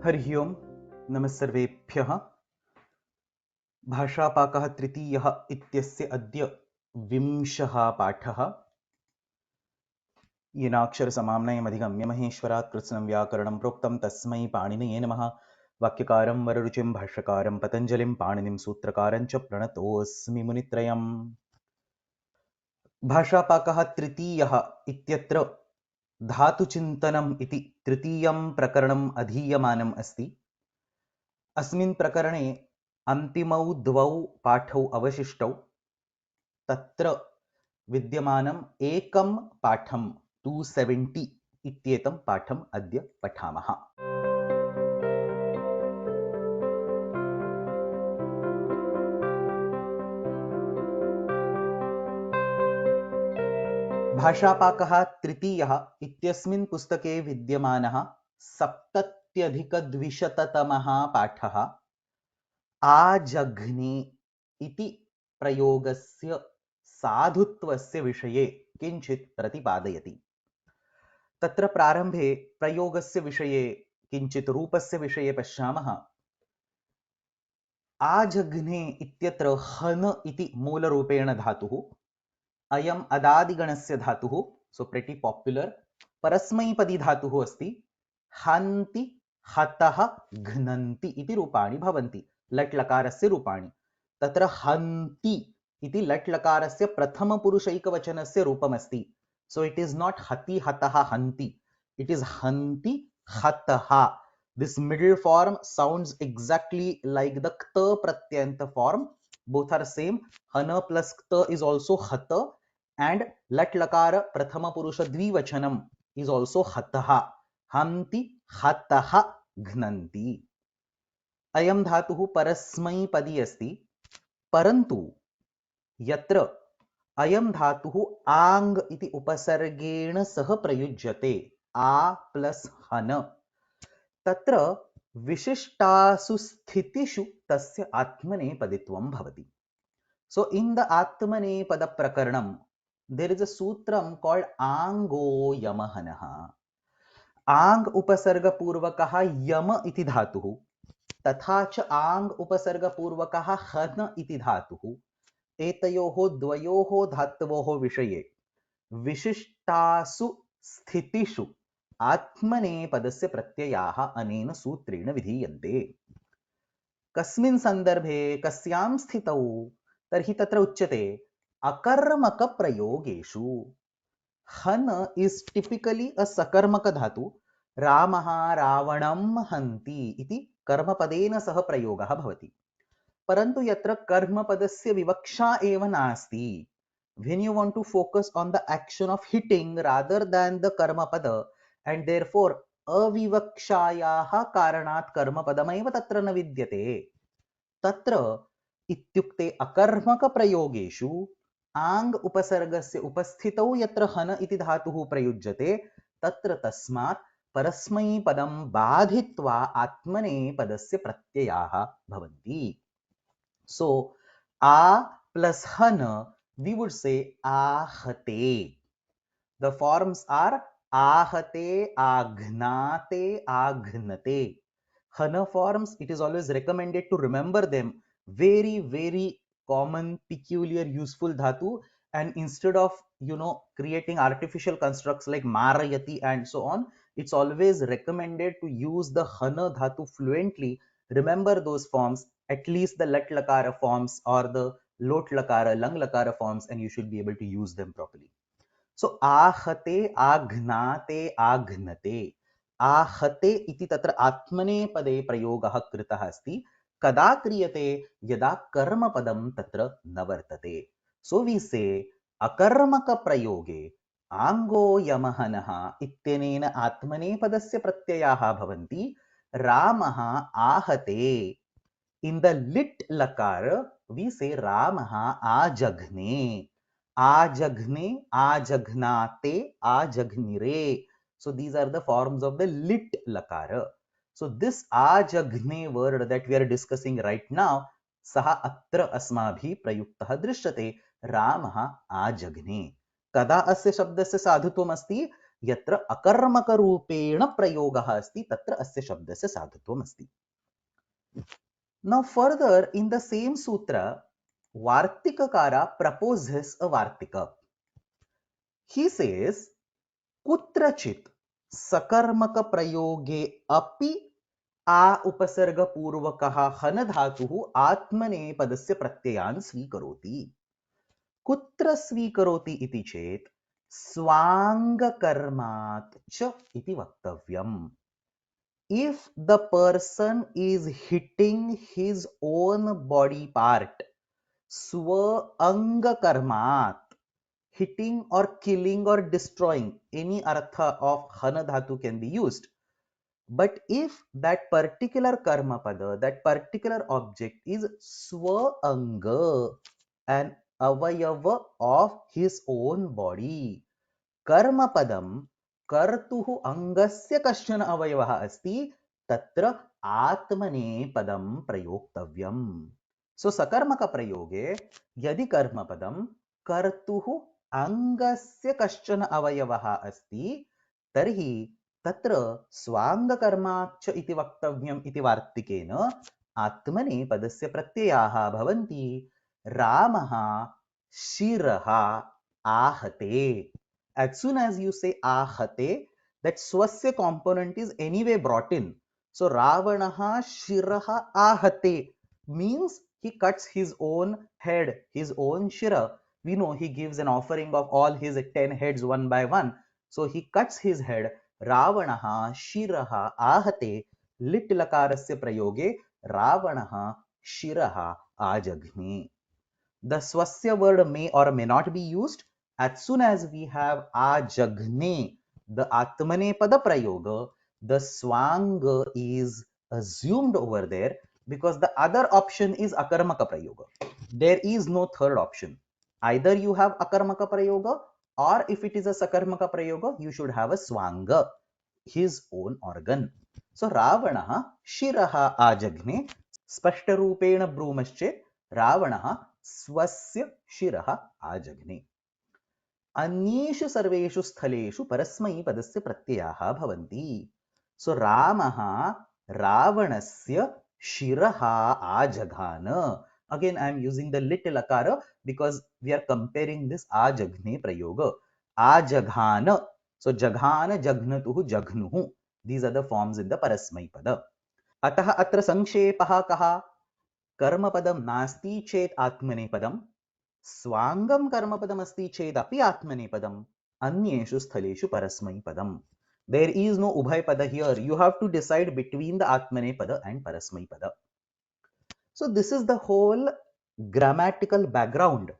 हरिः ओं नमः सर्वेभ्यः। भाषापाकः तृतीयः इत्यस्य अद्य 20 पाठः। येनाक्षरसमाम्नयमधिगम्य महेश्वरात् कृत्स्नं व्याकरणं प्रोक्तं तस्मै पाणिनये नमः। वाक्यकारं वररुचिं भाष्यकारं पतञ्जलिं पाणिनिं सूत्रकारं च प्रणतोऽस्मि मुनित्रयम्। भाषापाकः तृतीयः इत्यत्र धातुचिन्तनम् इति तृतीयं प्रकरणम् अधीयमानम् अस्ति। अस्मिन् प्रकरणे अन्तिमौ द्वौ पाठौ अवशिष्टौ। तत्र विद्यमानम् एकं पाठं 270 इत्येतं पाठम् अद्य पठामः। भाषापाकः तृतीयः इत्यस्मिन् पुस्तके विद्यमानः 70-200तमः पाठः आजघ्ने इति प्रयोगस्य साधुत्वस्य विषये किञ्चित् प्रतिपादयति। तत्र प्रारम्भे प्रयोगस्य विषये किञ्चित् रूपस्य विषये पश्यामः। आजघ्ने इत्यत्र हन इति मूलरूपेण धातुः। अयम् अदादिगणस्य धातुः, सो प्रेटी पॉपुलर। परस्मैपदी धातुः अस्ति। हन्ति, हतः, घ्नन्ति इति रूपाणि भवन्ति, लट् लकारस्य रूपाणि। तत्र हन्ति इति लट् लकारस्य प्रथमपुरुषैकवचनस्य रूपमस्ति। सो इट इज नॉट हति, हतः, हन्ति, इट इज हन्ति, हतः. This middle form sounds exactly like the kta pratyanta form. Both are same. Hana plus kta is also hata, and lat lakara prathama purusha dvivachanam is also hataha. Hanti, hataha, घ्नन्ति. अयं धातुः परस्मैपदी अस्ति, परन्तु यत्र अयं धातुः आङ् इति उपसर्गेण सह प्रयुज्यते, आ प्लस हन, तत्र विशिष्टासु स्थितिषु तस्य आत्मनेपदित्वं भवति. So in the आत्मनेपद प्रकरणं there is a sutram called आङ्गो यमहनः. आङ् उपसर्गपूर्वकः यम इति धातुः तथा च आङ् उपसर्गपूर्वकः हन इति धातुः, एतयोः द्वयोः धातवोः विषये विशिष्टासु स्थितिषु आत्मनेपदस्य प्रत्ययाः अनेन सूत्रेण विधीयन्ते. कस्मिन् संदर्भे कस्यां स्थितौ? तर्हि तत्र उच्यते अकर्मकप्रयोगेषु. हन is typically a सकर्मक धातु. रामः रावणं हन्ति इति कर्मपदेन सह प्रयोगः भवति, परन्तु यत्र कर्मपदस्य विवक्षा एव नास्ति, when you want to focus on the action of hitting rather than the कर्मपद, and therefore अविवक्षायाः कारणात् कर्मपदमेव तत्र न विद्यते, तत्र इत्युक्ते अकर्मकप्रयोगेषु आङ् उपसर्गस्य उपस्थितौ यत्र हन इति धातुः प्रयुज्यते, तत्र तस्मात् परस्मैपदं बाधित्वा आत्मनेपदस्य प्रत्ययाः भवन्ति. So a plus hana, we would say ahate. The forms are ahate, aghnate, aghnate. Hana forms, it is always recommended to remember them. Very, very common, peculiar, useful dhatu. And instead of, creating artificial constructs like marayati and so on, it's always recommended to use the hana dhatu fluently. Remember those forms, at least the lat lakara forms or the lot lakara, lang lakara forms, and you should be able to use them properly. So आहते, आघ्नाते, आघ्नते. आहते इति तत्र आत्मनेपदे प्रयोगः कृतः अस्ति. कदा क्रियते? यदा कर्मपदं तत्र न वर्तते. So we say अकर्मक प्रयोगे आङ्गो यमहनः इत्यनेन आत्मनेपदस्य प्रत्ययाः भवन्ति. रामः आहते. In the lit lakar, we say रामः आजघ्ने. Ajaghne, ajaghnate, ajagnire. So these are the forms of the lit lakara. So this ajaghne word that we are discussing right now, saha atra asmabhi prayuktah drishyate. Ramah ajaghne. Kada asya shabdasya sadhutvam asti? यत्र अकर्मकरूपेण प्रयोगः अस्ति तत्र अस्य शब्दस्य साधुत्वम् अस्ति. Now further in the same sutra, Vartikakara proposes a Vartika. He says, कुत्रचित् सकर्मक प्रयोगे अपि आ उपसर्ग पूर्वकः हन धातुः आत्मनेपदस्य प्रत्ययान् स्वीकरोति. कुत्र स्वीकरोति इति चेत् स्वाङ्गकर्मात् च इति वक्तव्यम्. If the person is hitting his own body part, swa anga karmat, hitting or killing or destroying, any artha of hana dhatu can be used. But if that particular karma pada, that particular object is swa anga, an avayava of his own body, कर्म पदम कर्तुः अंगस्य कश्चन अवयवः अस्ति तत्र आत्मनेपदं प्रयोक्तव्यम्. सो सकर्मक प्रयोगे यदि कर्म पदम कर्तुः अंगस्य कश्चन अवयवः अस्ति तर्हि तत्र स्वाङ्गकर्माच्च इति वक्तव्यम् इति वार्तिकेन आत्मनेपदस्य प्रत्ययाः भवन्ति. रामः शिरः आहते. As soon as you say ahate, that swasya component is anyway brought in. So Ravanaha shiraha ahate means he cuts his own head, his own shira. We know he gives an offering of all his 10 heads one by one. So he cuts his head. Ravanaha shiraha ahate. Lit lakarasya prayoge Ravanaha shiraha ajagne. The swasya word may or may not be used. As soon as we have ajagne, the atmane pada prayoga, the swang is assumed over there because the other option is akarmaka prayoga. There is no third option. Either you have akarmaka prayoga, or if it is a sakarmaka prayoga, you should have a swanga, his own organ. So Ravanaha shiraha ajagne. स्पष्टरूपेण ब्रूमश्चेत् रावणः स्वस्य शिरः आजघ्ने. अन्येषु सर्वेषु स्थलेषु परस्मैपदस्य प्रत्ययाः भवन्ति. सो रामः रावणस्य शिरः आजघान. Again I am using the little akara because we are comparing this ajaghne prayoga. Ajaghana. So jaghana, jaghnatuh, jaghnuh. These are the forms in the parasmaipada. अतः अत्र संक्षेपः कः? कर्मपदं नास्ति चेत् आत्मनेपदं, स्वाङ्गं कर्मपदम् अस्ति चेदपि आत्मनेपदम्, अन्येषु स्थलेषु परस्मैपदम्. There is no ubhaypada here. You have to decide between the atmanepada and parasmaipada. So this is the whole grammatical background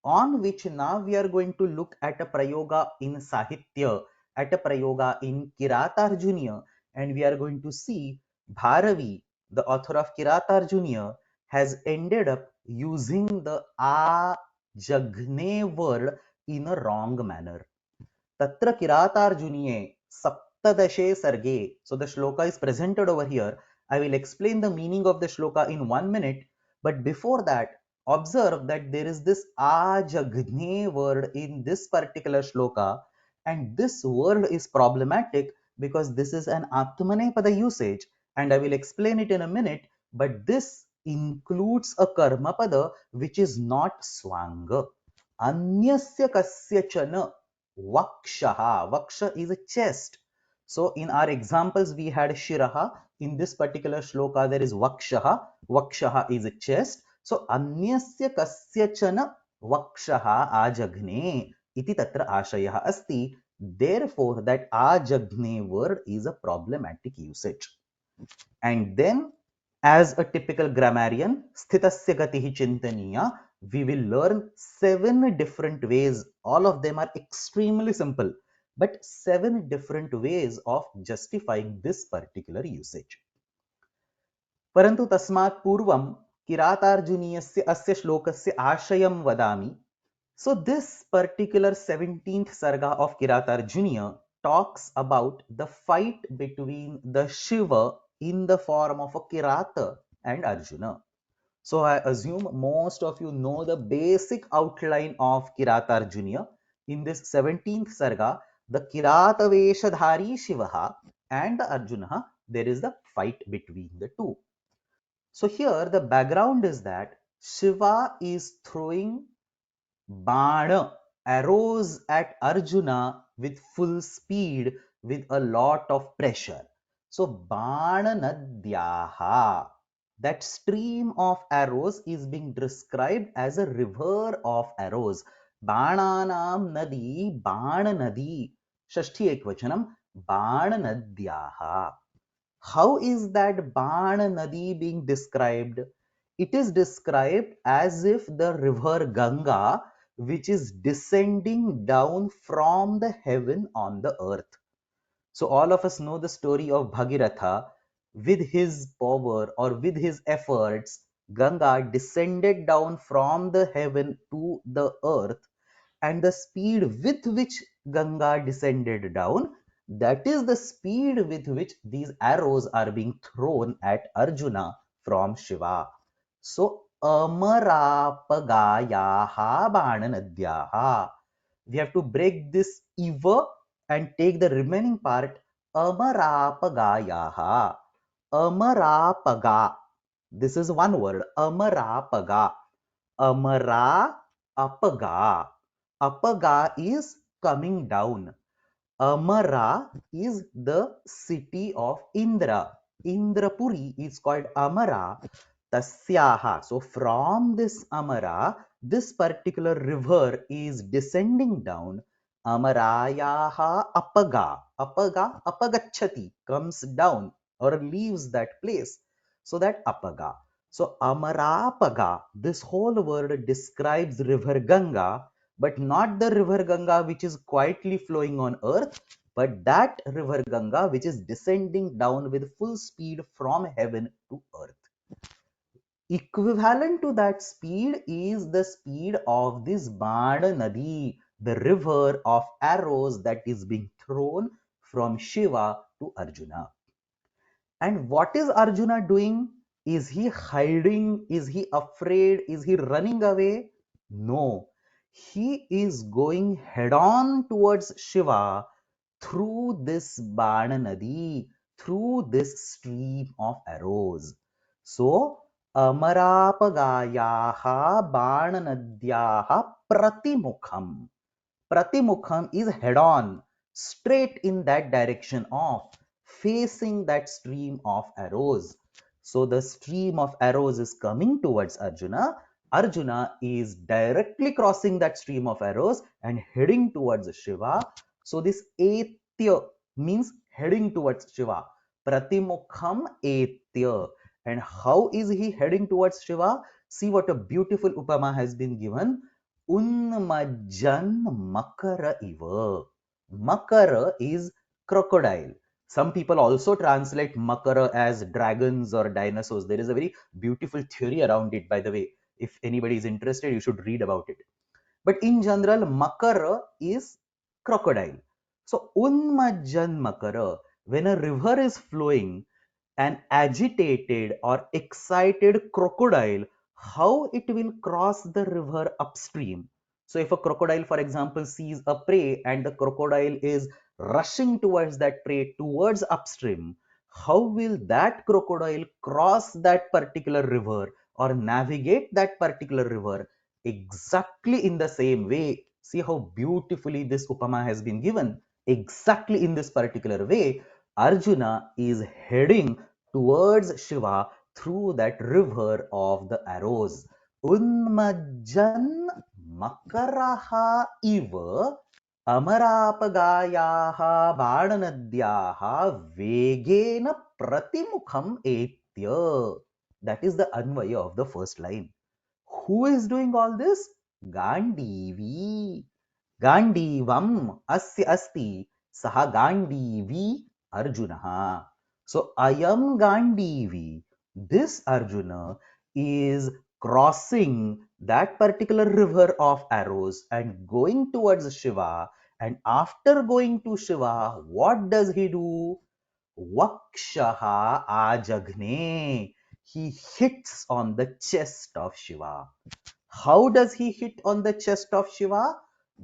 on which now we are going to look at a prayoga in Sahitya, at a prayoga in Kiratarjuniya, and we are going to see Bharavi, the author of Kiratarjuniya, has ended up using the ajagne word in a wrong manner. Tatra Kiratarjuniye saptadashe sarge. So the shloka is presented over here. I will explain the meaning of the shloka in 1 minute, but before that, observe that there is this ajagne word in this particular shloka, and this word is problematic because this is an atmanepada usage, and I will explain it in a minute, but this includes a karma pada which is not swanga. Anyasya kasyachana vakshaha. Vaksha is a chest. So in our examples we had shiraha. In this particular shloka there is vakshaha. Vakshaha is a chest. So anyasya kasyachana vakshaha ajagne iti tatra ashayah asti. Therefore that ajagne word is a problematic usage. And then as a typical grammarian, sthitasya gatihi chintaniya, we will learn 7 different ways. All of them are extremely simple, but 7 different ways of justifying this particular usage. Parantu tasmat purvam Kiratarjuniyasya asya shlokasya ashayam vadami. So this particular 17th sarga of Kiratarjuniya talks about the fight between the Shiva in the form of a Kirata and Arjuna. So I assume most of you know the basic outline of Kiratarjuniya. In this 17th sarga, the Kirataveshadhari Shiva and the Arjuna, there is the fight between the two. So here the background is that Shiva is throwing Bana, arrows at Arjuna with full speed with a lot of pressure. So Bana Nadyaha, that stream of arrows is being described as a river of arrows. Bananam Nadi, Bana Nadi, Shashti Ekvachanam, Bana Nadyaha. How is that Bana Nadi being described? It is described as if the river Ganga, which is descending down from the heaven on the earth. So all of us know the story of Bhagiratha. With his power or with his efforts, Ganga descended down from the heaven to the earth, and the speed with which Ganga descended down, that is the speed with which these arrows are being thrown at Arjuna from Shiva. So, Amarapagayaha Bananadyaha. We have to break this eva and take the remaining part, Amarapagayaha. Amarapaga. This is one word, Amarapaga. Amara Apaga. Apaga is coming down. Amara is the city of Indra. Indrapuri is called Amara. Tasyaha. So from this Amara, this particular river is descending down. Amarayaha Apaga. Apaga, Apagachati, comes down or leaves that place. So that Apaga. So Amarapaga, this whole word describes river Ganga, but not the river Ganga which is quietly flowing on earth, but that river Ganga which is descending down with full speed from heaven to earth. Equivalent to that speed is the speed of this Bana Nadi, the river of arrows that is being thrown from Shiva to Arjuna. And what is Arjuna doing? Is he hiding? Is he afraid? Is he running away? No. He is going head on towards Shiva through this Bana Nadi, through this stream of arrows. So, Amarapagayaha Bana Nadyaha Pratimukham. Pratimukham is head on, straight in that direction of, facing that stream of arrows. So the stream of arrows is coming towards Arjuna. Arjuna is directly crossing that stream of arrows and heading towards Shiva. So this etya means heading towards Shiva. Pratimukham etya. And how is he heading towards Shiva? See what a beautiful upama has been given. Unmajjan Makara Iva. Makara is crocodile. Some people also translate Makara as dragons or dinosaurs. There is a very beautiful theory around it, by the way. If anybody is interested, you should read about it. But in general, Makara is crocodile. So, Unmajjan Makara, when a river is flowing, an agitated or excited crocodile, how it will cross the river upstream. So if a crocodile, for example, sees a prey and the crocodile is rushing towards that prey towards upstream, how will that crocodile cross that particular river or navigate that particular river? Exactly in the same way. See how beautifully this upama has been given. Exactly in this particular way, Arjuna is heading towards Shiva through that river of the arrows. Unmajjan Makaraha iva Amarapagayaha Badanadyaha Vegena Pratimukham Etya. That is the Anvaya of the first line. Who is doing all this? Gandivi. Gandivam asya asti saha Gandivi Arjunaha. So Ayam Gandivi, this Arjuna is crossing that particular river of arrows and going towards Shiva. And after going to Shiva, what does he do? Vakshaha ajagne. He hits on the chest of Shiva. How does he hit on the chest of Shiva?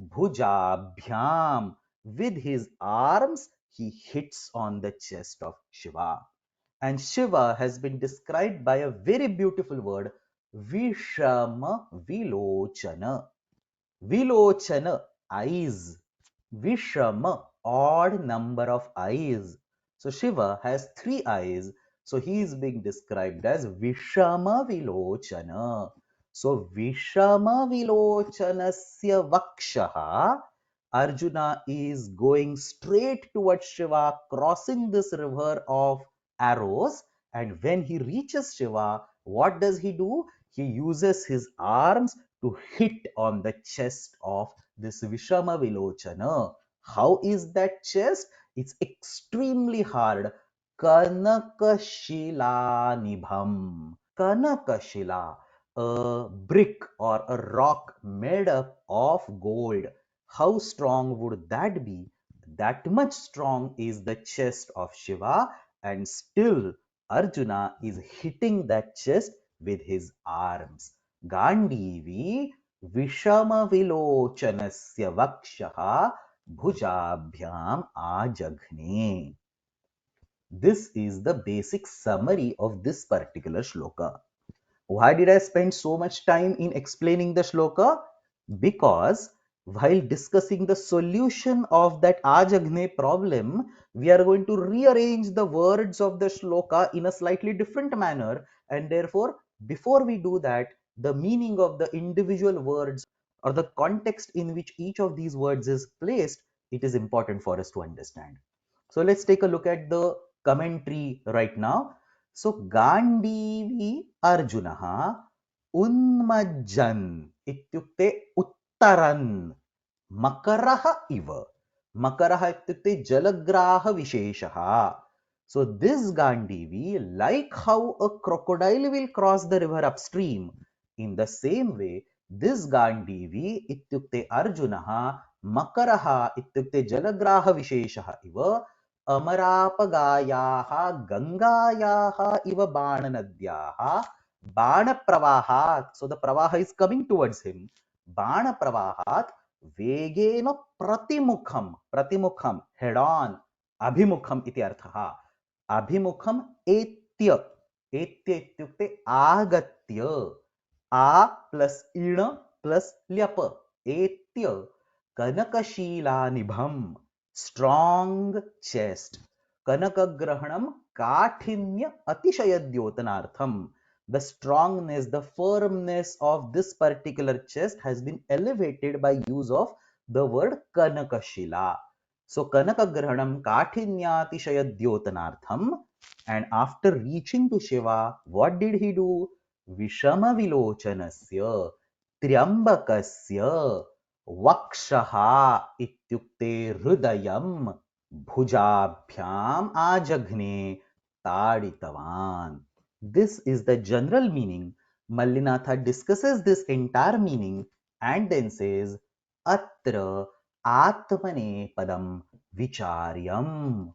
Bhujabhyam. With his arms, he hits on the chest of Shiva. And Shiva has been described by a very beautiful word, Vishama Vilochana. Vilochana, eyes. Vishama, odd number of eyes. So Shiva has 3 eyes. So he is being described as Vishama Vilochana. So Vishama Vilochanasya Vakshaha. Arjuna is going straight towards Shiva, crossing this river of arrows. And when he reaches Shiva, what does he do? He uses his arms to hit on the chest of this Vishama Vilochana. How is that chest? It's extremely hard. Kanakashila Nibham. Kanakashila, a brick or a rock made up of gold. How strong would that be? That much strong is the chest of Shiva, and still Arjuna is hitting that chest with his arms. Gandivi Vishama Vilochanasya Vakshaha Bhujabhyam Ajaghne. This is the basic summary of this particular shloka. Why did I spend so much time in explaining the shloka? Because while discussing the solution of that Ajaghne problem, we are going to rearrange the words of the shloka in a slightly different manner, and therefore, before we do that, the meaning of the individual words or the context in which each of these words is placed, it is important for us to understand. So let's take a look at the commentary right now. So गाण्डीवी अर्जुनः उन्मज्जन् इत्युक्ते उत्तरन् मकरः इव. मकरः इत्युक्ते जलग्राह विशेषः. So this Gandivi, like how a crocodile will cross the river upstream, in the same way this Gandivi ityukte Arjunaha Makaraha ityukte Jalagraha Visheshaha iva Amarapagayaha Gangayaha iva Bananadyaha Bana Pravahat. So the Pravaha is coming towards him. Bana Pravahat Vegena Pratimukham. Pratimukham, head on. Abhimukham iti arthaha. अभिमुखम एत्य. एत्य इत्युक्ते आगत्य. आ plus इण plus ल्यप. एत्य कनकशीलानिभम. Strong chest. कनकग्रहणम काठिन्य अतिशयद्योतनार्थम. The strongness, the firmness of this particular chest has been elevated by use of the word kanakashila. So Kanakagrahanam Kathinyatishayadyotanartham. And after reaching to Shiva, what did he do? Vishama Vilochanasya Triambakasya Vakshaha Ityukte Hridayam Bhujabhyam Ajaghne Taditavan. This is the general meaning. Mallinatha discusses this entire meaning and then says, Atra Atmane Padam Vicharyam.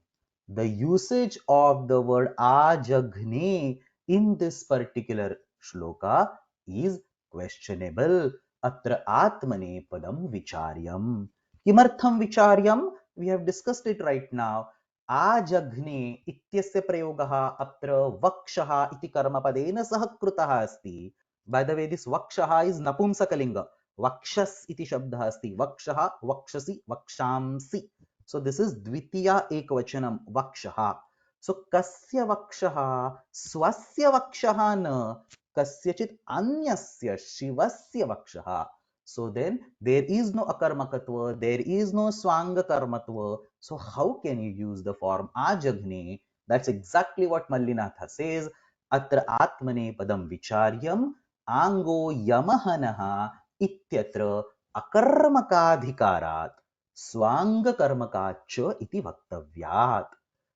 The usage of the word Ajaghne in this particular shloka is questionable. Atra Atmane Padam Vicharyam. Kimartham Vicharyam? We have discussed it right now. Ajaghne ityasya prayogaha atra vakshaha iti karmapadena sah krutah asti. By the way, this vakshaha is napumsakalinga. Vakshas iti shabdha asti. Vakshaha, vakshasi, vakshamsi. So this is dvitiya ekvachanam, vakshaha. So kasya vakshaha, swasya vakshaha na, kasyachit anyasya shivasya vakshaha. So then there is no akarmakatva, there is no swanga karmatva. So how can you use the form ajaghne? That's exactly what Mallinatha says. Atra atmane padam vicharyam ango yamahanaha ityatra akarmakadhikarat swanga karmakacha iti vaktavyat.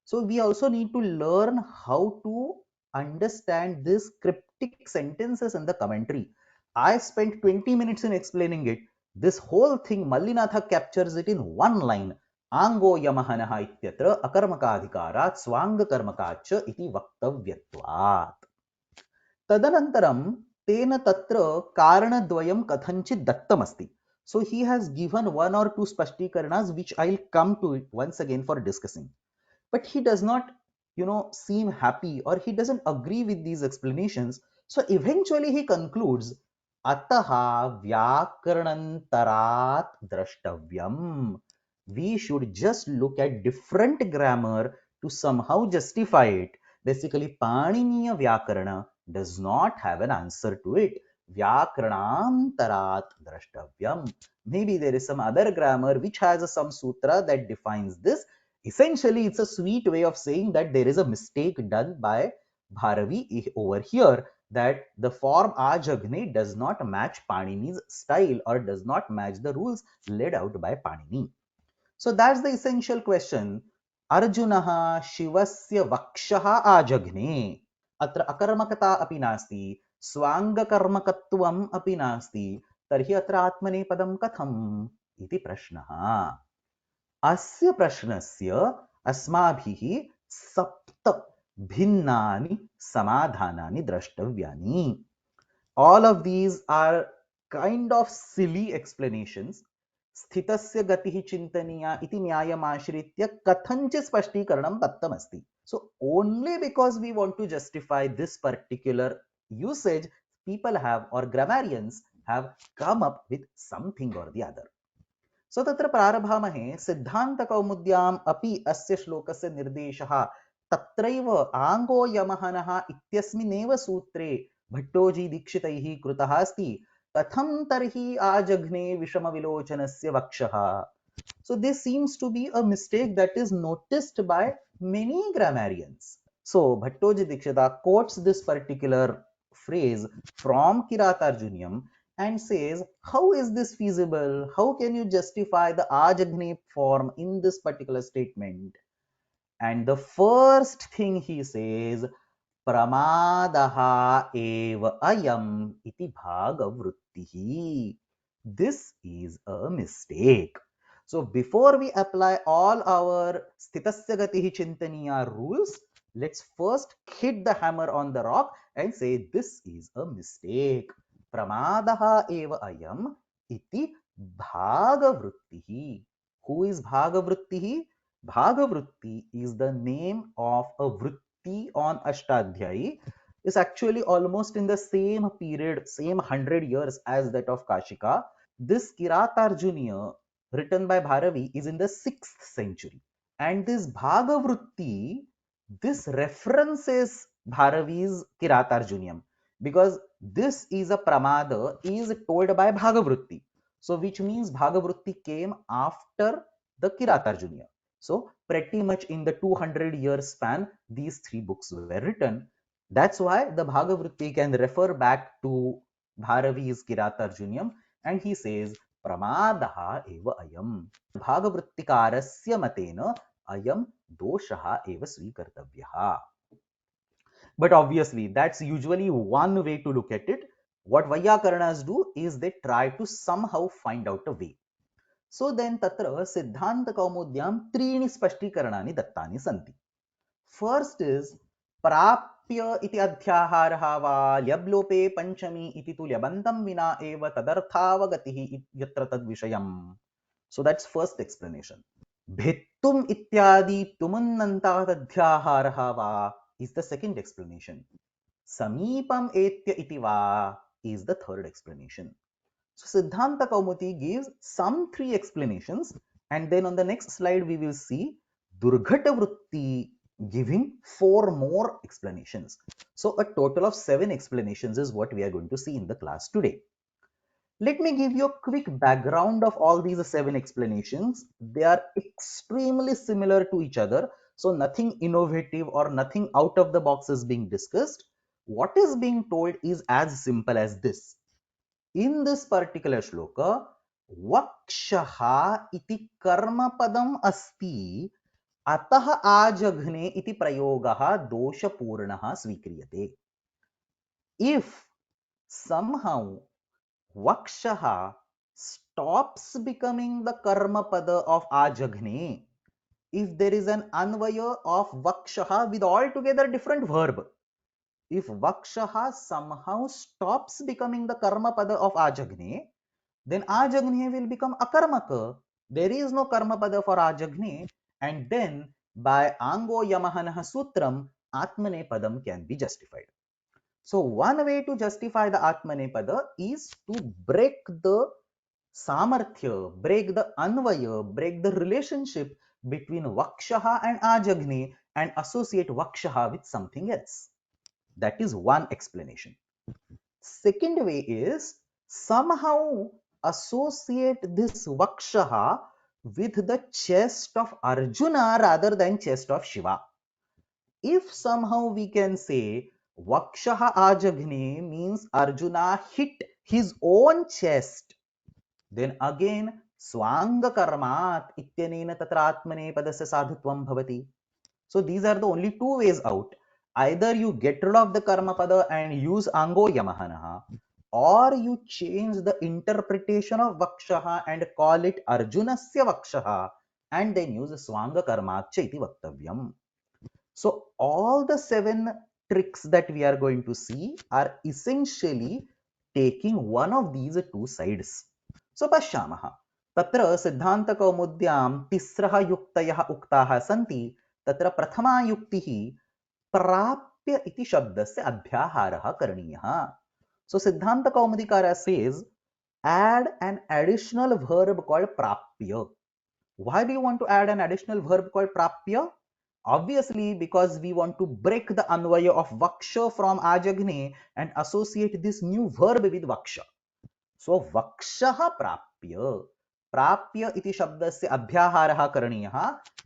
So we also need to learn how to understand these cryptic sentences in the commentary. I spent 20 minutes in explaining it. This whole thing Mallinatha captures it in one line. Ango yamahanaha ityatra akarmakadhikarat swanga karmakacha iti vaktavyatvat. तदनन्तरं तेन तत्र कारणद्वयं कथञ्चित् दत्तमस्ति. So he has given one or two spashtikarnas, which I'll come to it once again for discussing. But he does not, seem happy, or he doesn't agree with these explanations. So eventually he concludes, Ataha vyakaranantarat drashtavyam. We should just look at different grammar to somehow justify it. Basically, Paniniya Vyakarana does not have an answer to it. Vyakaranantarat drashtavyam. Maybe there is some other grammar which has some sutra that defines this. Essentially, it's a sweet way of saying that there is a mistake done by Bharavi over here, that the form Ajagne does not match Panini's style or does not match the rules laid out by Panini. So that's the essential question. Arjunaha Shivasya Vakshaha Ajagne. Atra akarmakata api nasti, स्वाङ्गकर्मकत्वम् अपि नास्ति, तर्हि अत्र आत्मनेपदं कथम् इति प्रश्नः. अस्य प्रश्नस्य अस्माभिः सप्त भिन्नानि समाधानानि द्रष्टव्यानि. All of these are kind of silly explanations. स्थितस्य गतिः चिन्तनीया इति न्यायमाश्रित्य कथञ्चित् स्पष्टीकरणं दत्तमस्ति. So only because we want to justify this particular usage, people have, or grammarians have, come up with something or the other. So तत्र प्रारभामहे. सिद्धान्तकौमुद्याम् अपि अस्य श्लोकस्य निर्देशः तत्रैव आङ्गो यमहनः इत्यस्मिन्नेव सूत्रे भट्टोजी दीक्षितैः कृतः अस्ति. कथं तर्हि आजघ्ने विषमविलोचनस्य वक्षः. So this seems to be a mistake that is noticed by many grammarians. So Bhattoji Dikshita quotes this particular phrase from Kiratarjuniyam and says, how is this feasible? How can you justify the Ajagne form in this particular statement? And the first thing he says, Pramadaha eva ayam iti bhagavrittihi. This is a mistake. So before we apply all our Sthitasya Gatihi Chintaniya rules, let's first hit the hammer on the rock and say this is a mistake. Pramadaha eva ayam iti bhagavrittihi. Who is bhagavrittihi? Bhagavritti is the name of a vritti on Ashtadhyayi. Is actually almost in the same period, same 100 years as that of Kashika. This Kiratarjuniya written by Bharavi is in the 6th century. And this Bhagavritti, this references Bharavi's Kiratarjuniyam, because this is a pramada is told by Bhagavritti. So which means Bhagavritti came after the Kiratarjuniya. So pretty much in the 200-year span, these three books were written. That's why the Bhagavritti can refer back to Bharavi's Kiratarjuniyam, and he says, Pramadaha eva ayam. Bhagavrittikarasya matena ayam doshaha eva svikartavyaha. But obviously, that's usually one way to look at it. What Vaiyakarnas do is they try to somehow find out a way. So then tatra Siddhanta Kaumudyam त्रीणि स्पष्टीकरणानि दत्तानि सन्ति. First is प्राप्य इति अध्याहारः वा ल्यब्लोपे पंचमी इति तु ल्यबन्तं विना एव तदर्थावगतिः यत्र तद्विषयम्. So that's first explanation. भित्तुम् इत्यादि तुमुन्नन्तात् अध्याहारः वा is the second explanation. Samipam etya iti va is the third explanation. So Siddhanta Kaumuti gives some three explanations, and then on the next slide we will see Durghata Vritti giving 4 more explanations. So a total of 7 explanations is what we are going to see in the class today. Let me give you a quick background of all these 7 explanations. They are extremely similar to each other. So nothing innovative or nothing out of the box is being discussed. What is being told is as simple as this. In this particular shloka, Vakshaha iti karma padam asti atah ajaghne iti prayogaha dosha purnaha svikriyate. If somehow Vakshaha stops becoming the karma pada of ajaghne, if there is an anvaya of Vakshaha with altogether different verb, if Vakshaha somehow stops becoming the karma pada of ajaghne, then Ajagni will become Akarmaka. There is no Karmapada for Ajagni, and then by Ango Yamahanah Sutram, Atmane Padam can be justified. So one way to justify the Atmane Pada is to break the Samarthya, break the Anvaya, break the relationship between Vakshaha and Ajagni and associate Vakshaha with something else. That is one explanation. Second way is somehow associate this Vakshaha with the chest of Arjuna rather than chest of Shiva. If somehow we can say Vakshaha Ajagni means Arjuna hit his own chest, then again Swanga Karmat ityanena tatra atmane padasya sadhutvam bhavati. So these are the only two ways out. Either you get rid of the karma pada and use ango yamahanaha, or you change the interpretation of vakshaha and call it arjunasya vakshaha and then use swanga karmacha iti vaktavyam. So all the 7 tricks that we are going to see are essentially taking one of these two sides. So pashyamaha. तत्र सिद्धान्तकौमुद्यां तिस्रः युक्तयः उक्ताः सन्ति. तत्र प्रथमा युक्तिः प्राप्य इति शब्दस्य अभ्याहारः करणीयः. So Siddhanta says add an additional verb called prapya. Why do you want to add an additional verb called prapya? Obviously, because we want to break the anvaya of vaksha from ajagni and associate this new verb with vaksha. So vakshaha prapya. प्राप्य इति शब्दस्य अभ्याहारः करणीयः.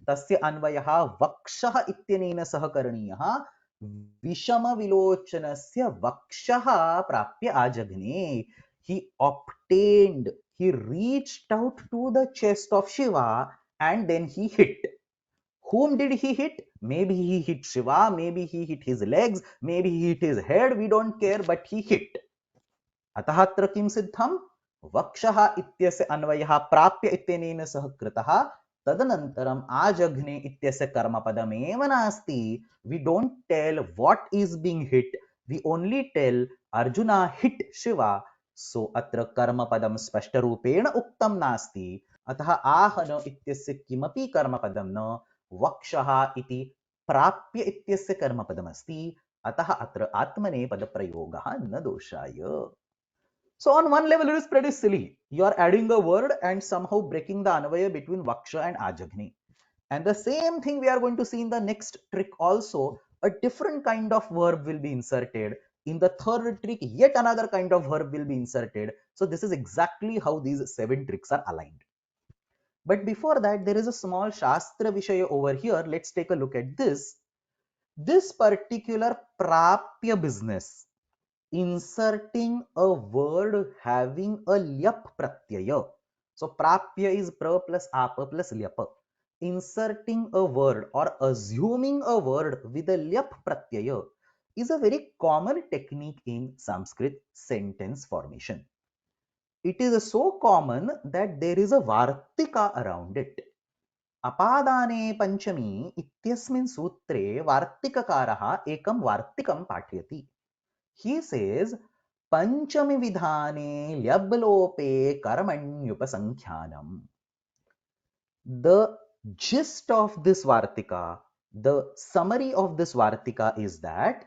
तस्य अन्वयः वक्षः इत्यनेन सह करणीयः. विषमविलोचनस्य वक्षः प्राप्य आजघ्ने. He obtained, he reached out to the chest of Shiva and then he hit. Whom did he hit? Maybe he hit Shiva, maybe he hit his legs, maybe he hit his head, we don't care, but he hit. अतः अत्र किं सिद्धं? वक्षः इत्यस्य अन्वयः प्राप्य इत्यनेन सह कृतः. तदनन्तरम् आजघ्ने इत्यस्य कर्मपदमेव नास्ति. We don't tell what is being hit, we only tell Arjuna hit Shiva. So अत्र कर्मपदं स्पष्टरूपेण उक्तं नास्ति. अतः आहन इत्यस्य किमपि कर्मपदं न, वक्षः इति प्राप्य इत्यस्य कर्मपदमस्ति. अतः अत्र आत्मनेपदप्रयोगः न दोषाय. So on one level it is pretty silly. You are adding a word and somehow breaking the anvaya between vaksha and ajagni. And the same thing we are going to see in the next trick also. A different kind of verb will be inserted. In the third trick, yet another kind of verb will be inserted. So this is exactly how these 7 tricks are aligned. But before that, there is a small Shastra Vishaya over here. Let's take a look at this. This particular prapya business, inserting a word having a lyap pratyaya. So prapya is pra plus apa plus lyapa. Inserting a word or assuming a word with a lyap pratyaya is a very common technique in Sanskrit sentence formation. It is so common that there is a vartika around it. अपादाने पंचमी इत्यस्मिन् सूत्रे वार्तिककारः एकं वार्तिकं पाठयति. He says पंचमी विधाने ल्यब्लोपे कर्मण्युपसंख्यानम्. The gist of this vartika, the summary of this vartika is that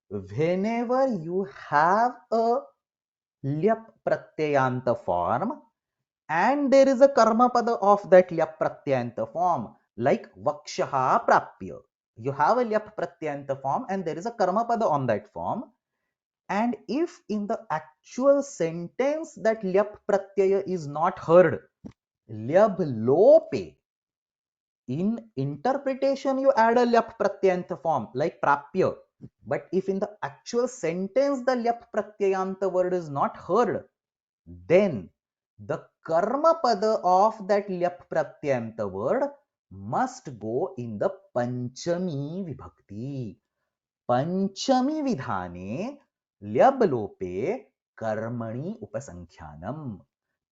whenever you have a lyap pratyayanta form and there is a karma pada of that lyap pratyayanta form, like vakshaha prapya, you have a lyap pratyayanta form and there is a karma pada on that form. And if in the actual sentence that lyap pratyaya is not heard, lyab lope, in interpretation you add a lyap pratyayanta form like prapya. But if in the actual sentence the lyap pratyayanta word is not heard, then the karma pada of that lyap pratyayanta word must go in the panchami vibhakti. Panchami vidhane lyablope karmani upasankhyanam.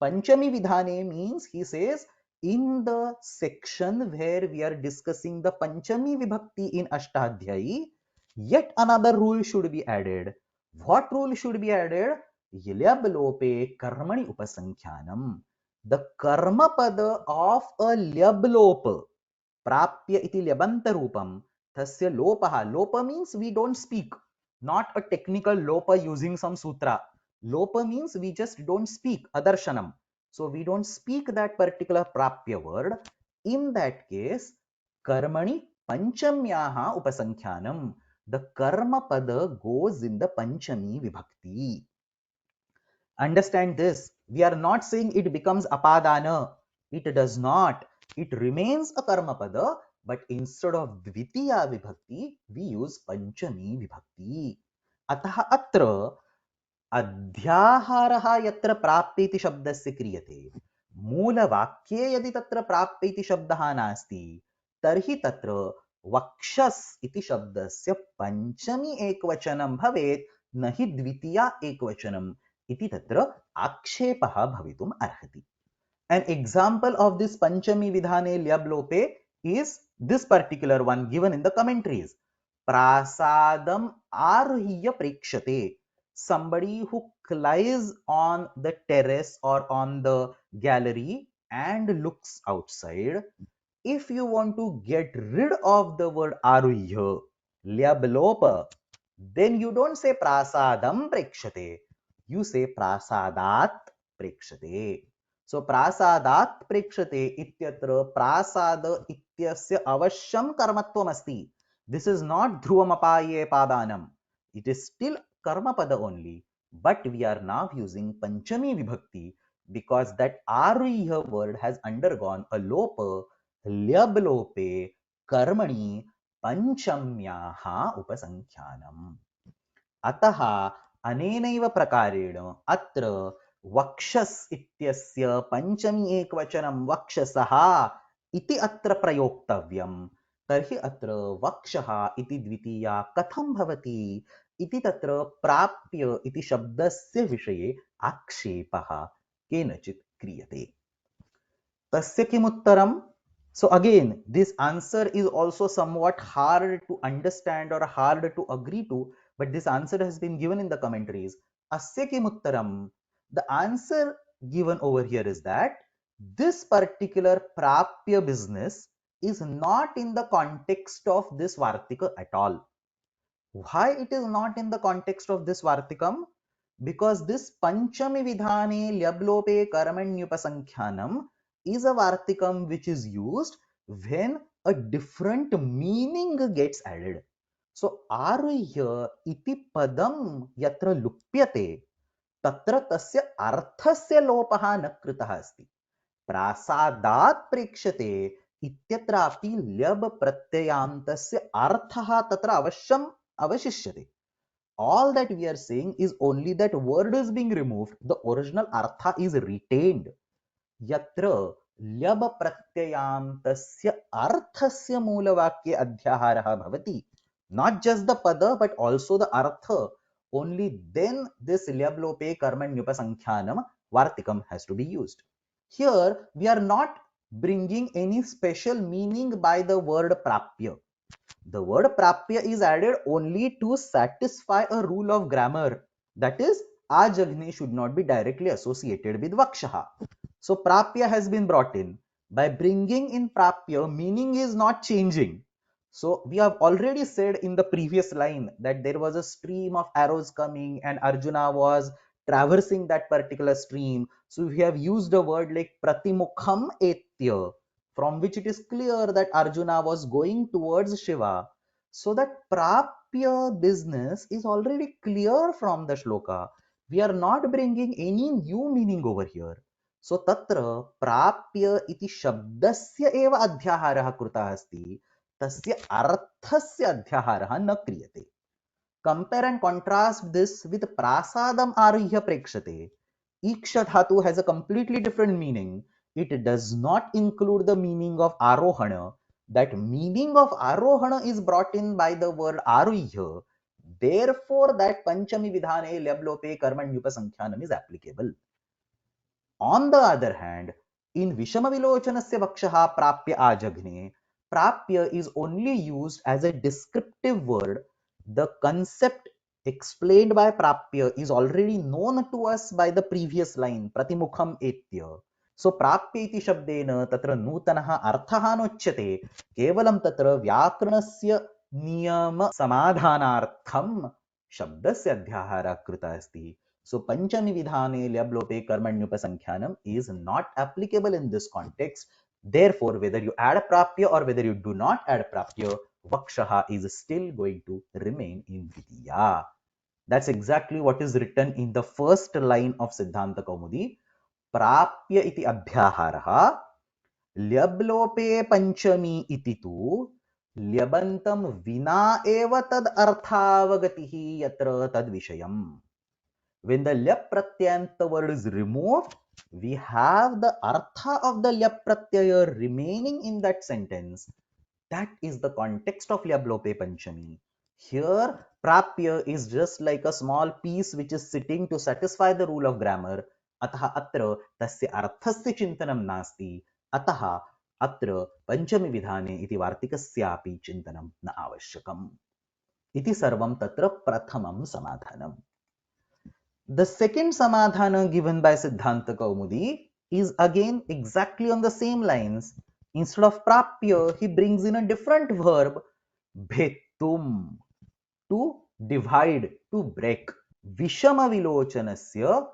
Panchami vidhane means, he says, in the section where we are discussing the Panchami vibhakti in Ashtadhyayi, yet another rule should be added. What rule should be added? ल्यब लोपे कर्मणि उपसंख्यानम. The karma pada of a ल्यब लोप प्राप्य इति ल्यबंत रूपम तस्य लोपः. Lopa means we don't speak, not a technical lopa using some sutra. Lopa means we just don't speak, adarshanam. So we don't speak that particular prapya word. In that case, karmani panchamyaha upasankhyanam. The karma pada goes in the panchami vibhakti. Understand this. We are not saying it becomes apadana. It does not. It remains a karma pada, but instead of dvitiya vibhakti, we use panchami vibhakti. अतः अत्र अध्याहारः यत्र प्राप्य इति शब्दस्य क्रियते, मूलवाक्ये यदि तत्र प्राप्य इति शब्दः नास्ति, तर्हि तत्र वक्षस् इति शब्दस्य पंचमी एकवचनं भवेत्, न हि द्वितीया एकवचनम् इति तत्र आक्षेपः भवितुम् अर्हति. An example of this panchami vidhane lyab lope is this particular one given in the commentaries. Prasadam aruhya prekshate. Somebody who climbs on the terrace or on the gallery and looks outside. If you want to get rid of the word aruhya, lyablopa, then you don't say prasadam prekshate. You say prasadat prekshate. So prasadat prekshate ityatra prasada ityasya avashyam karmatvam asti. This is not dhruvamapaye padanam. It is still karma pada only, but we are now using panchami vibhakti because that aruhya word has undergone a lopa, ल्यब लोपे कर्मणि पंचम्याः उपसंख्यानम्. अतः अनेनैव प्रकारेण अत्र वक्षस् इत्यस्य पंचमी एकवचनं वक्षसः इति अत्र प्रयोक्तव्यम्. तर्हि अत्र वक्षः इति द्वितीया कथं भवति इति तत्र प्राप्य इति शब्दस्य विषये आक्षेपः केनचित् क्रियते. तस्य किमुत्तरम्? So again, this answer is also somewhat hard to understand or hard to agree to, but this answer has been given in the commentaries. Asya kim uttaram? The answer given over here is that this particular prapya business is not in the context of this vartika at all. Why it is not in the context of this vartikam? Because this panchami vidhane lyablope karmanyupasankhyanam is a vartikam which is used when a different meaning gets added. So aruhya iti padam yatra lupyate tatra tasya arthasya lopaha न कृतः अस्ति. प्रासादात् प्रेक्ष्यते इत्यत्रापि ल्यब प्रत्ययान्तस्य अर्थः तत्र अवश्यम avashishyate. All that we are saying is only that word is being removed, the original artha is retained. Yatra lyab pratyayamtasya arthasya moolavakye adhyaharah bhavati. Not just the pada but also the artha. Only then this lyab lope karmanyupasankhyanam vartikam has to be used. Here we are not bringing any special meaning by the word prapya. The word prapya is added only to satisfy a rule of grammar, that is ajagne should not be directly associated with vakshaha. So prapya has been brought in. By bringing in prapya, meaning is not changing. So we have already said in the previous line that there was a stream of arrows coming and Arjuna was traversing that particular stream. So we have used a word like pratimukham etya, from which it is clear that Arjuna was going towards Shiva. So that prapya business is already clear from the shloka. We are not bringing any new meaning over here. So tatra prapya iti shabdasya eva adhyaharah krutah asti, tasya arthasya adhyaharah na kriyate. Compare and contrast this with prasadam aruhya prekshate. Iksha dhatu has a completely different meaning. It does not include the meaning of arohana. That meaning of arohana is brought in by the word aruhya. Therefore, that panchami vidhane lyablope karmanyupasankhyanam is applicable. On the other hand, in Vishama Vilochanasya Vakshaha Prapya Ajagne, Prapya is only used as a descriptive word. The concept explained by Prapya is already known to us by the previous line, Pratimukham etya. So Prapya iti shabdena tatra nutanaha arthaha nochyate, kevalam tatra vyakaranasya niyama samadhanartham shabdasya adhyahara krita asti. So Panchami Vidhane Lyablope Karmanyupasankhyanam is not applicable in this context. Therefore, whether you add Prapya or whether you do not add Prapya, Vakshaha is still going to remain in Vidya. That's exactly what is written in the first line of Siddhanta Kaumudi. Prapya iti abhyaharaha, lyablope panchami iti tu, lyabantam vina eva tad arthavagatihi yatra tad vishayam. When the lyap pratyanta word is removed, we have the artha of the lyap pratyaya remaining in that sentence. That is the context of Lyablope Panchami. Here, Prapya is just like a small piece which is sitting to satisfy the rule of grammar. Ataha atra tasya arthasya chintanam nasti. Ataha atra panchami vidhane iti vartikasyapi chintanam na avashyakam. Iti sarvam tatra prathamam samadhanam. The second samadhana given by Siddhanta Kaumudi is again exactly on the same lines. Instead of prapya, he brings in a different verb, bhetum, to divide, to break. Vishama vilochanasya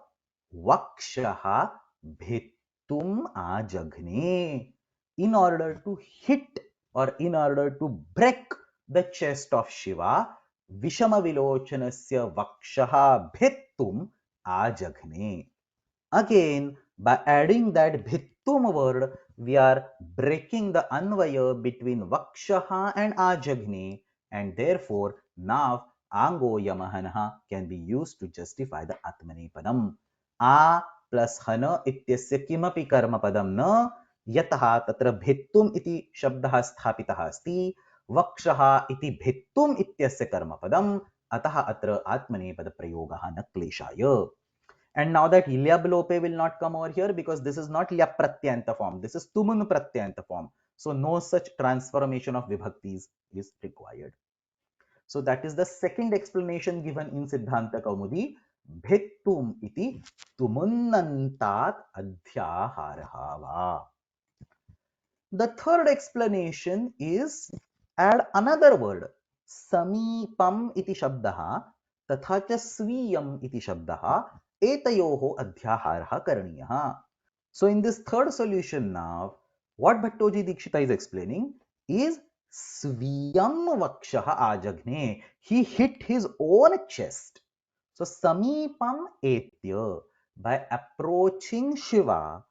vakshaha bhetum ajagne. In order to hit or in order to break the chest of Shiva, Vishama vilochanasya vakshaha bhetum ajagne. Again, by adding that bhittum word, we are breaking the anvaya between vakshaha and ajagne, and therefore now ango yamahanaha can be used to justify the atmanepadam. A plus hana ityasya kimapi karma padam na yataha tatra bhittum iti shabdah sthapitah asti vakshaha iti bhittum ityasya karma padam ataha atra atmanepada prayogaha na kleshaya. And now that Lyablope will not come over here because this is not Lyap Pratyanta form. This is Tumun Pratyanta form. So no such transformation of vibhaktis is required. So that is the second explanation given in Siddhanta Kaumudi. Bhettum iti tumunnantat adhyaharaha va. The third explanation is add another word. Samipam iti shabdaha तथा च स्वीयम इति शब्दः एतयोः अध्याहारः करणीयः. So in this third solution now, what Bhattoji Dikshita is explaining is Sviyam Vakshaha Ajagne. He hit his own chest. So Samipam Etya. By approaching Shiva,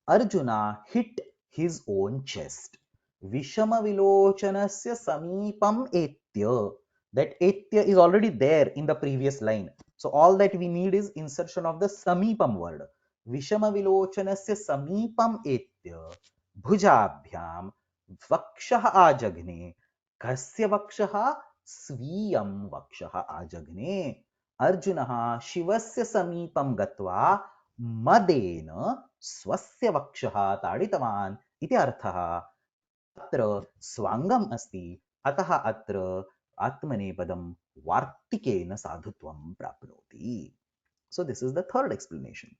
Arjuna hit his own chest. Vishama Vilochanasya Samipam Etya. That Etya is already there in the previous line. So all that we need is insertion of the Samipam word. Vishama Vilochanasya Samipam Etya Bhujabhyam Vakshaha Ajagne. Kasya Vakshaha? Sviyam Vakshaha Ajagne. Arjunah Shivasya Samipam Gatva Madena Swasya Vakshaha Taditavan iti arthaha. Atra swangam asti ataha atra atmanepadam vartikena sadhutvam prapnoti. So this is the third explanation.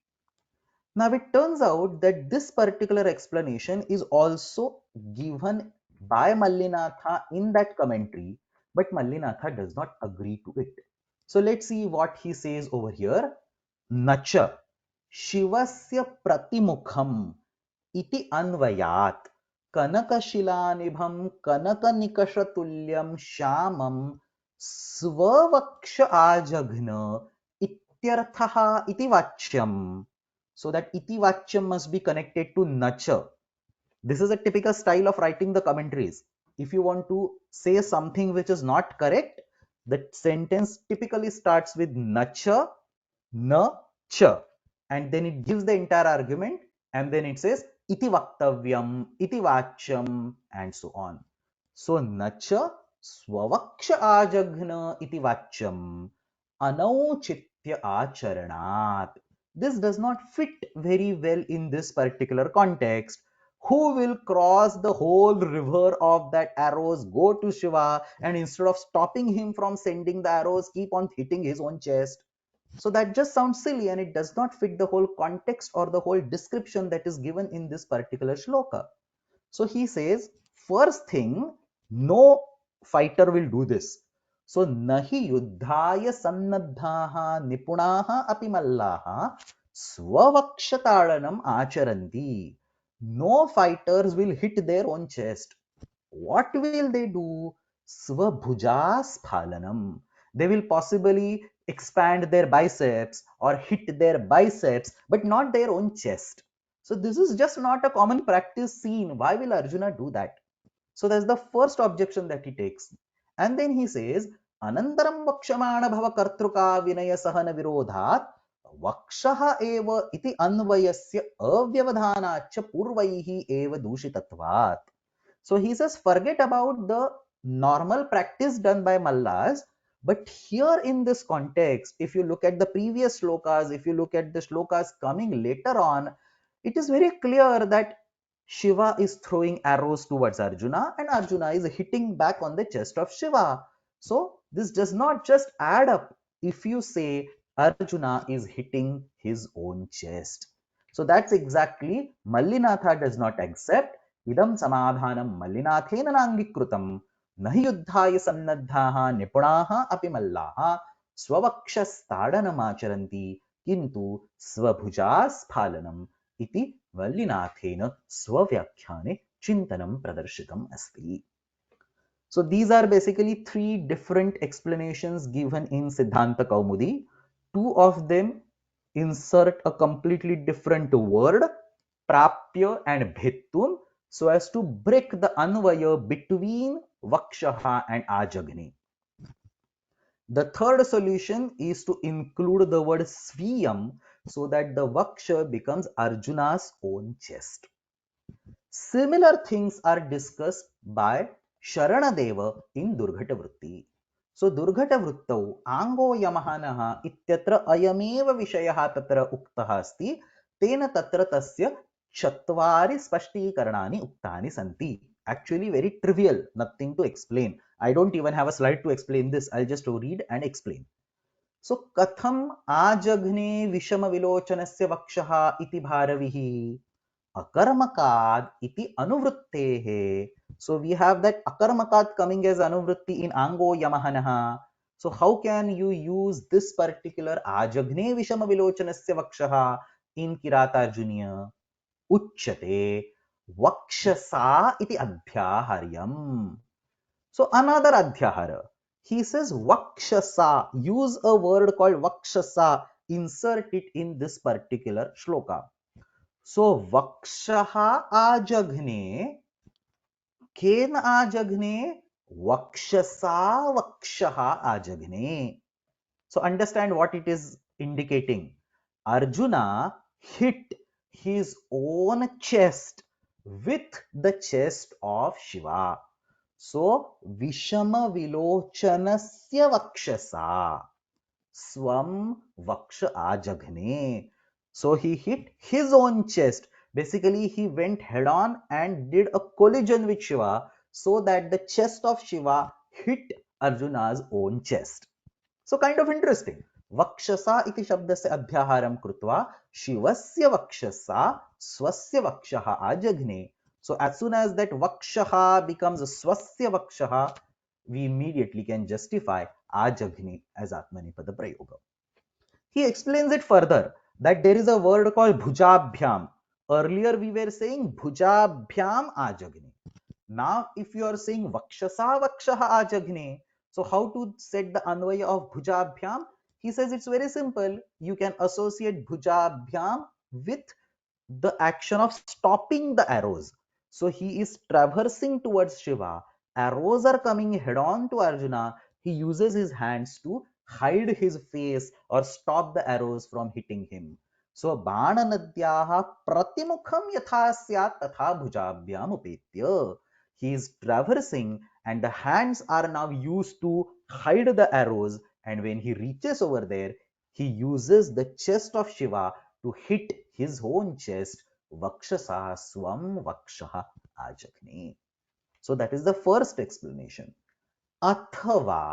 Now it turns out that this particular explanation is also given by Mallinatha in that commentary, but Mallinatha does not agree to it. So let's see what he says over here. Nacha Shivasya Pratimukham iti anvayat Kanakashilanibham Kanakanikashatulyam Shamam Swavaksha Ajagna Ityarthaha iti Vachyam. So that iti vachyam must be connected to nacha. This is a typical style of writing the commentaries. If you want to say something which is not correct, the sentence typically starts with nacha, na, cha, and then it gives the entire argument, and then it says iti vaktavyam, iti vachyam, and so on. So nacha swavaksha ajagna iti vachyam anauchitya acharanat. This does not fit very well in this particular context. who will cross the whole river of that arrows, go to Shiva, and instead of stopping him from sending the arrows, keep on hitting his own chest? So that just sounds silly, and it does not fit the whole context or the whole description that is given in this particular shloka. So he says, first thing, no fighter will do this. So nahi yuddhaya sannadhaha nipunaha api mallaha swavakshatanam acharanti. No fighters will hit their own chest. What will they do? Svabhujasphalanam. They will possibly expand their biceps or hit their biceps, but not their own chest. So this is just not a common practice seen. Why will Arjuna do that? So that's the first objection that he takes. And then he says, Anantaram vakshamana bhava kartruka vinaya sahana virodhat vakshaha eva iti anvayasya avyavadhanacha purvaihi eva dushitatvat. So he says, forget about the normal practice done by Mallas, but here in this context, if you look at the previous shlokas, if you look at the shlokas coming later on, it is very clear that Shiva is throwing arrows towards Arjuna and Arjuna is hitting back on the chest of Shiva. So this does not just add up if you say Arjuna is hitting his own chest. So that's exactly Mallinatha does not accept. Idam samadhanam mallinathena nangikrutam nahi yuddhaya sannadhaha nipunaha api mallaha swavakshasthadanamacharanti kintu swabhujasphalanam iti mallinathena swavyakhyane chintanam pradarshitam asti. So these are basically three different explanations given in Siddhanta Kaumudi. Two of them insert a completely different word, prapya and bhettum, so as to break the anvaya between vakshaha and ajagni. The third solution is to include the word sviyam so that the vaksha becomes Arjuna's own chest. Similar things are discussed by Sharanadeva in Durghata Vritti. So Durghata Vrittau Ango Yamahanaha ityatra ayameva vishayah tatra uktaha asti tena tatra tasya chatvari spashtikaranani uktani santi. Actually very trivial, nothing to explain. I don't even have a slide to explain this. I'll just read and explain. So katham ajagne vishama vilochanasya vakshaha iti bharavihi akarmakad iti anuvrittehe. So we have that akarmakad coming as anuvritti in ango yamahanaha. So how can you use this particular ajagne vishama vilochanasya vakshaha in Kiratarjuniya? Uchyate vakshasa iti adhyaharyam. So another adhyahara. He says vakshasa. Use a word called vakshasa. Insert it in this particular shloka. So vakshaha ajagne, cane ajagne, vakshasa vakshaha ajagne. So understand what it is indicating. Arjuna hit his own chest with the chest of Shiva. So Vishama Vilochanasya Vakshasa Swam Vaksha Ajagne. So he hit his own chest. Basically, he went head on and did a collision with Shiva so that the chest of Shiva hit Arjuna's own chest. So kind of interesting. Vakshasa iti shabdasya adhyaharam krutva Shivasya Vakshasa Swasya Vakshaha Ajagne. So as soon as that Vakshaha becomes Swasya Vakshaha, we immediately can justify Ajagni as Atmanipada Prayoga. He explains it further that there is a word called Bhujabhyam. Earlier we were saying Bhujabhyam Ajagni. Now if you are saying Vakshasa Vakshaha Ajagni, so how to set the Anvaya of Bhujabhyam? He says it's very simple. You can associate Bhujabhyam with the action of stopping the arrows. So he is traversing towards Shiva. Arrows are coming head on to Arjuna. He uses his hands to hide his face or stop the arrows from hitting him. So Bana Nadyaha Pratimukham Yatha Syat Tatha Bhujabhyam Upetya. He is traversing and the hands are now used to hide the arrows. And when he reaches over there, he uses the chest of Shiva to hit his own chest वक्षसा स्वं वक्षः आजघ्ने. So that is the first explanation. अथवा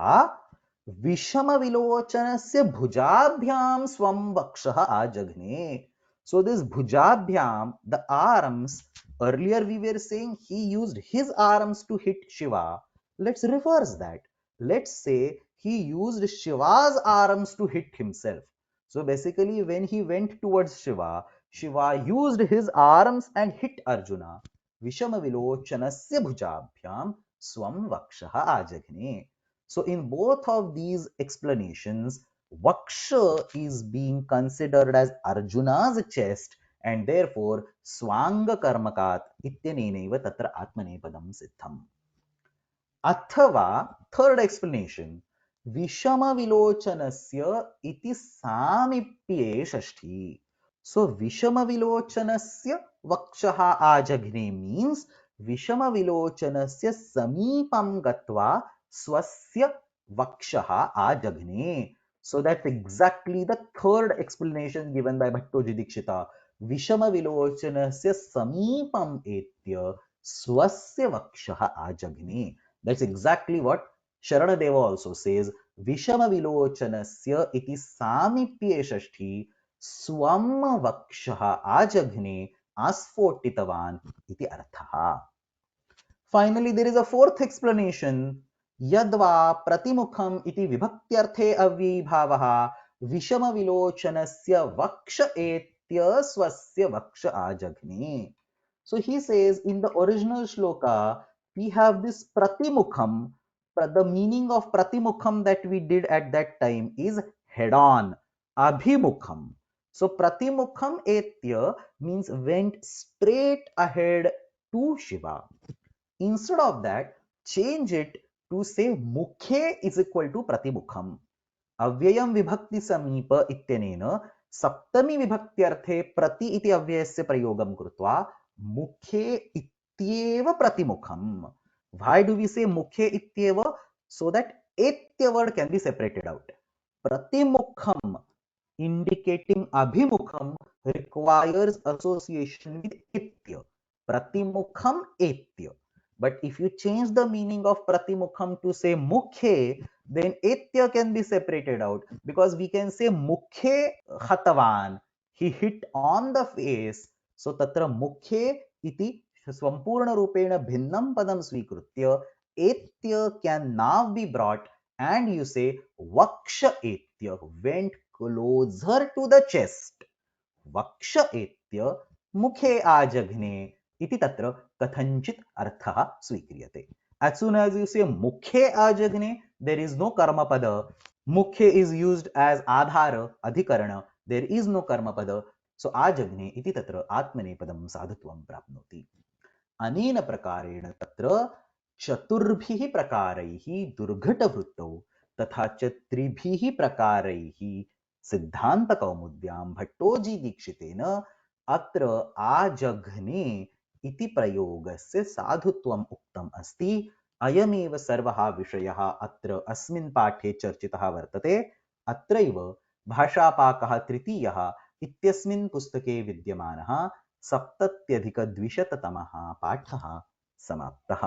विषमविलोचनस्य भुजाभ्यां स्वं वक्षः आजघ्ने. So this bhujabhyam, the arms, earlier we were saying he used his arms to hit Shiva. Let's reverse that. Let's say he used Shiva's arms to hit himself. So basically when he went towards Shiva, Shiva used his arms and hit Arjuna. Vishamavilochanasya bhujabhyam swam vakshaha ajaghne. So in both of these explanations, Vaksha is being considered as Arjuna's chest, and therefore Swanga Karmakat ityanenaiva tatra atmanepadam siddham. Athava, third explanation, Vishama Vilochanasya iti samipye shashti. So Vishama Vilochanasya Vakshaha ajaghne means Vishama Vilochanasya samipam gatva swasya Vakshaha ajaghne. So that's exactly the third explanation given by Bhattoji Dikshita. Vishama Vilochanasya samipam etya swasya Vakshaha ajaghne. That's exactly what Sharanadeva also says. Vishama Vilochanasya iti samipye shashti swam vakshaha ajaghne asphotitavan iti arthaha. Finally, there is a fourth explanation. Yadva pratimukham iti vibhaktyarthe avyibhavaha vishama vilochanasya vaksha etya swasya vaksha ajaghne. So he says in the original shloka, we have this pratimukham. The meaning of pratimukham that we did at that time is head on, abhimukham. So pratimukham etya means went straight ahead to Shiva. Instead of that, change it to say mukhe is equal to pratimukham. अव्ययम विभक्ति समीप इत्यनेन सप्तमी विभक्त्यर्थे प्रति इति अव्ययस्य प्रयोगं कृत्वा मुखे इत्येव प्रतिमुखम. Why do we say mukhe ityeva? So that etya word can be separated out. Pratimukham indicating abhimukham requires association with etya. Pratimukham etya. But if you change the meaning of pratimukham to say mukhe, then etya can be separated out, because we can say mukhe hatavan, he hit on the face. So tatra mukhe iti swampurna rupena bhinnam padam swikrutya etya can now be brought, and you say vaksha etya, went closer to the chest. Vaksha etya mukhe ajaghne iti tatra kathanchit artha swikriyate. As soon as you say mukhe ajaghne, there is no karma pada. Mukhe is used as adhara, adhikarana. There is no karma pada. So ajaghne iti tatra atmanepadam sadhutvam prapnoti. अनेन प्रकारेण तत्र चतुर्भिः प्रकारैः दुर्घटवृत्तौ तथा च त्रिभिः प्रकारैः सिद्धान्तकौमुद्यां भट्टोजी दीक्षितेन अत्र आजघ्ने इति प्रयोगस्य साधुत्वम् उक्तम् अस्ति. अयमेव सर्वः विषयः अत्र अस्मिन् पाठे चर्चितः वर्तते. अत्रैव भाषापाकः तृतीयः इत्यस्मिन् पुस्तके विद्यमानः 70+ पाठः समाप्तः.